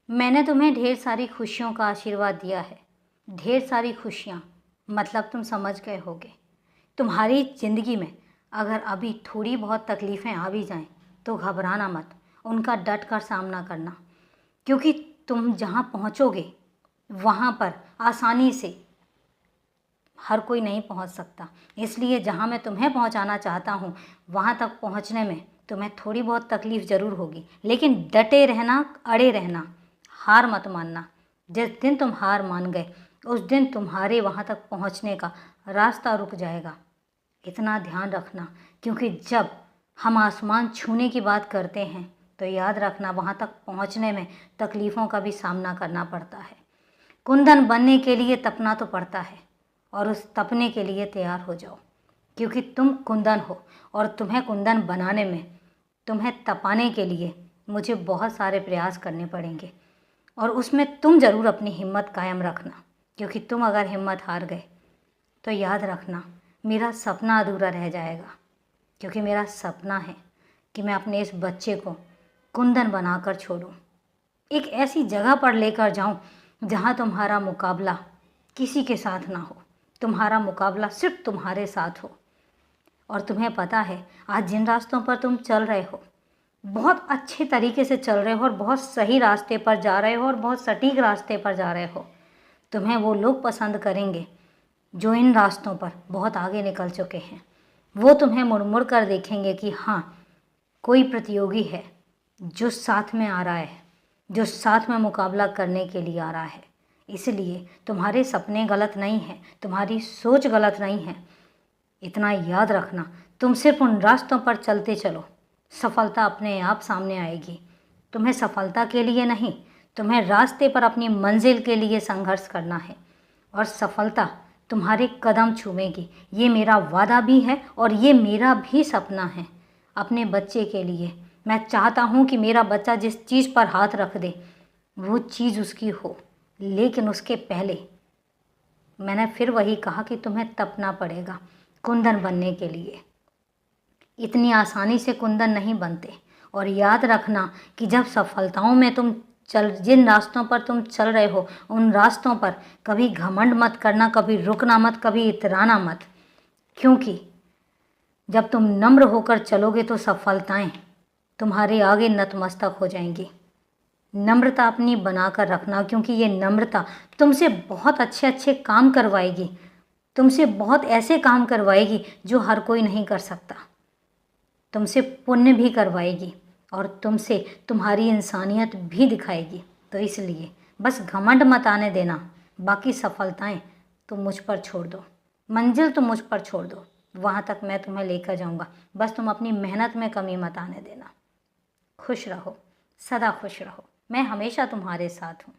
मैंने तुम्हें ढेर सारी खुशियों का आशीर्वाद दिया है। ढेर सारी खुशियाँ मतलब तुम समझ गए होगे। तुम्हारी ज़िंदगी में अगर अभी थोड़ी बहुत तकलीफ़ें आ भी जाएं तो घबराना मत, उनका डट कर सामना करना, क्योंकि तुम जहाँ पहुँचोगे वहाँ पर आसानी से हर कोई नहीं पहुँच सकता। इसलिए जहाँ मैं तुम्हें पहुँचाना चाहता हूँ वहाँ तक पहुँचने में तुम्हें थोड़ी बहुत तकलीफ़ ज़रूर होगी, लेकिन डटे रहना, अड़े रहना, हार मत मानना। जिस दिन तुम हार मान गए उस दिन तुम्हारे वहाँ तक पहुँचने का रास्ता रुक जाएगा। इतना ध्यान रखना, क्योंकि जब हम आसमान छूने की बात करते हैं तो याद रखना वहाँ तक पहुँचने में तकलीफ़ों का भी सामना करना पड़ता है। कुंदन बनने के लिए तपना तो पड़ता है, और उस तपने के लिए तैयार हो जाओ, क्योंकि तुम कुंदन हो और तुम्हें कुंदन बनाने में, तुम्हें तपाने के लिए मुझे बहुत सारे प्रयास करने पड़ेंगे। और उसमें तुम ज़रूर अपनी हिम्मत कायम रखना, क्योंकि तुम अगर हिम्मत हार गए तो याद रखना मेरा सपना अधूरा रह जाएगा। क्योंकि मेरा सपना है कि मैं अपने इस बच्चे को कुंदन बनाकर छोड़ूं, एक ऐसी जगह पर लेकर जाऊं जहां तुम्हारा मुकाबला किसी के साथ ना हो, तुम्हारा मुकाबला सिर्फ तुम्हारे साथ हो। और तुम्हें पता है आज जिन रास्तों पर तुम चल रहे हो, बहुत अच्छे तरीके से चल रहे हो और बहुत सही रास्ते पर जा रहे हो और बहुत सटीक रास्ते पर जा रहे हो। तुम्हें वो लोग पसंद करेंगे जो इन रास्तों पर बहुत आगे निकल चुके हैं। वो तुम्हें मुड़ मुड़ कर देखेंगे कि हाँ, कोई प्रतियोगी है जो साथ में आ रहा है, जो साथ में मुकाबला करने के लिए आ रहा है। इसलिए तुम्हारे सपने गलत नहीं हैं, तुम्हारी सोच गलत नहीं है। इतना याद रखना, तुम सिर्फ उन रास्तों पर चलते चलो, सफलता अपने आप सामने आएगी। तुम्हें सफलता के लिए नहीं, तुम्हें रास्ते पर अपनी मंजिल के लिए संघर्ष करना है, और सफलता तुम्हारे कदम छूएगी। ये मेरा वादा भी है और ये मेरा भी सपना है। अपने बच्चे के लिए मैं चाहता हूँ कि मेरा बच्चा जिस चीज़ पर हाथ रख दे वो चीज़ उसकी हो, लेकिन उसके पहले मैंने फिर वही कहा कि तुम्हें तपना पड़ेगा कुंदन बनने के लिए। इतनी आसानी से कुंदन नहीं बनते। और याद रखना कि जब सफलताओं में तुम जिन रास्तों पर तुम चल रहे हो उन रास्तों पर कभी घमंड मत करना, कभी रुकना मत, कभी इतराना मत, क्योंकि जब तुम नम्र होकर चलोगे तो सफलताएं तुम्हारे आगे नतमस्तक हो जाएंगी। नम्रता अपनी बनाकर रखना, क्योंकि ये नम्रता तुमसे बहुत अच्छे अच्छे काम करवाएगी, तुमसे बहुत ऐसे काम करवाएगी जो हर कोई नहीं कर सकता, तुमसे पुण्य भी करवाएगी और तुमसे तुम्हारी इंसानियत भी दिखाएगी। तो इसलिए बस घमंड मत आने देना, बाकी सफलताएं तुम मुझ पर छोड़ दो, मंजिल तुम मुझ पर छोड़ दो, वहाँ तक मैं तुम्हें लेकर जाऊँगा। बस तुम अपनी मेहनत में कमी मत आने देना। खुश रहो, सदा खुश रहो, मैं हमेशा तुम्हारे साथ हूँ।